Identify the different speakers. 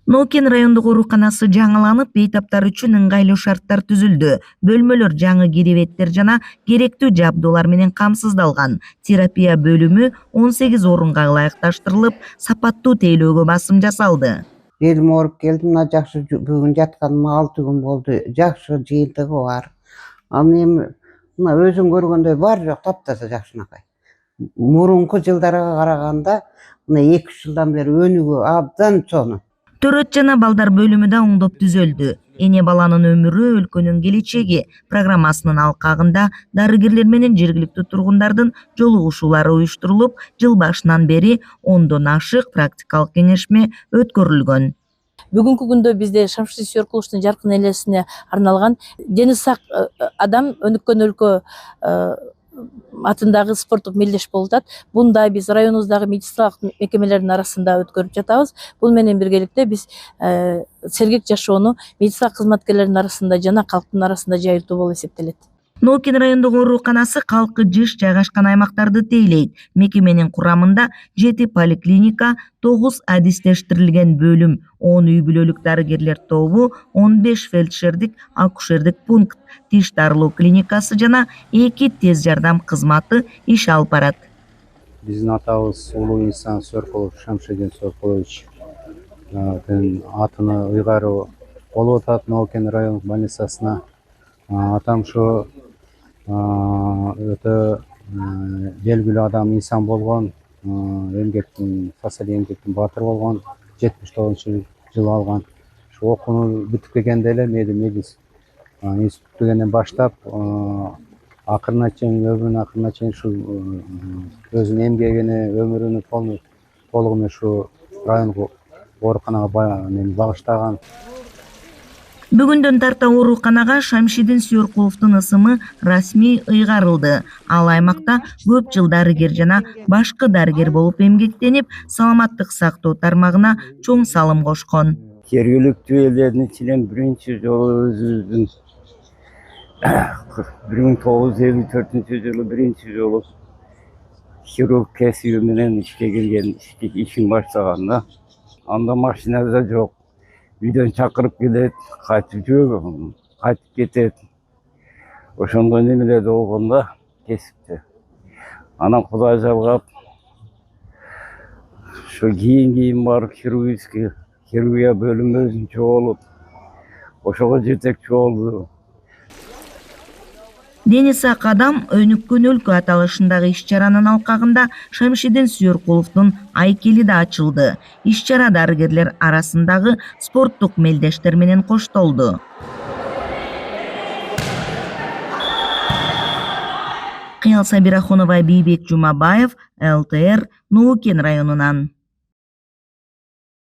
Speaker 1: Ноокен райондук ооруканасы жаңыланып, бейтаптар үчүн ыңгайлуу шарттар түзүлдү. Бөлмөлөр жаңы киребеттер жана керектүү жабдуулар менен камсыздалган. Терапия бөлүмү 18 орунга ылайыкташтырылып, сапаттуу тейлөөгө басым жасалды.
Speaker 2: Элим ооруп келди, мына жакшы бүгүн жатканыма 6 күн болду. Жакшы жыйынтыгы бар. Ал эми мына өзүң көргөндөй бар жок, таптаза жакшынакай. Мурунку жылдарга караганда мына 2-3 жылдан бери өнүгүү абдан чоң.
Speaker 1: Төрөт жана балдар бөлүмү да оңдоп түзөлдү. Эне баланын өмүрү өлкөнүн келечеги программасынын алкагында дарыгерлер менен жергиликтүү тургундардын жолугушуулары уюштурулуп, жыл башынан бери 10дон ашык практикалык кеңешме өткөрүлгөн.
Speaker 3: Бүгүнкү күндө бизде Шамшидин Сүйөркуловдун жаркын элесине арналган дени сак адам өнүккөн өлкө атындагы спорттук мелдеш болуп атат. Бунда биз районубуздагы медициналык мекемелердин арасында өткөрүп жатабыз. Бул менен биргеликте биз сергек жашоону медицина кызматкерлеринин арасында жана калктын арасында жайылтуу болуп эсептелет.
Speaker 1: Ноокен райондук ооруканасы калкы жыш жайгашкан аймактарды тейлейт. Мекеменин курамында 7 поликлиника, 9 адистештирилген бөлүм, 10 үй бүлөлүк дарыгерлер тобу, 15 фельдшердик акушердик пункт, тиш дарылоо клиникасы жана 2 тез жардам кызматы иш алып барат.
Speaker 4: Биздин атабыз улуу инсан Сүйөркулов Шамшидин Сүйөркулович атына ыйгаруу болуп атат Ноокен райондук больницасына. Атам ушу өтө белгилүү адам, инсан болгон, социалдык эмгектин баатыры болгон, 79 жыл алган. Ушу окууну бүтүп келгенде эле медицина институт бүтүргөндөн баштап акырына чейин, өмүрүнүн акырына чейин ушу өзүнүн эмгегине, өмүрүнү толугу менен ушу райондук ооруканага багыштаган.
Speaker 1: Бүгүндөн тарта ооруканага Шамшидин Сүйөркуловдун ысымы расмий ыйгарылды. Ал аймакта көп жыл дарыгер жана башкы дарыгер болуп эмгектенип, саламаттык сактоо тармагына чоң салым кошкон.
Speaker 5: Жергиликтүү элдердин ичинен биринчи жолу өзүбүздүн 1954 жылы биринчи жолу хирург кесиби менен ишке кирген, ишин баштаганда анда машина да жок. Үйдөн чакырып келет, кайтып кетет. Ошондой немелерди болгондо кесипти. Анан Кудай жалгап, ошо кийин барып хирургия бөлүмү өзүнчө болуп, ошого жетекчи болду.
Speaker 1: Дени сак адам өнүккөн өлкө аталышындагы иш-чаранын алкагында Шамшидин Сүйөркуловдун айкели да ачылды. Иш-чара дарыгерлер арасындагы спорттук мелдештер менен коштолду. Кыял Сабирахунова, Бийбек Жумабаев, ЛТР, Ноокен районунан.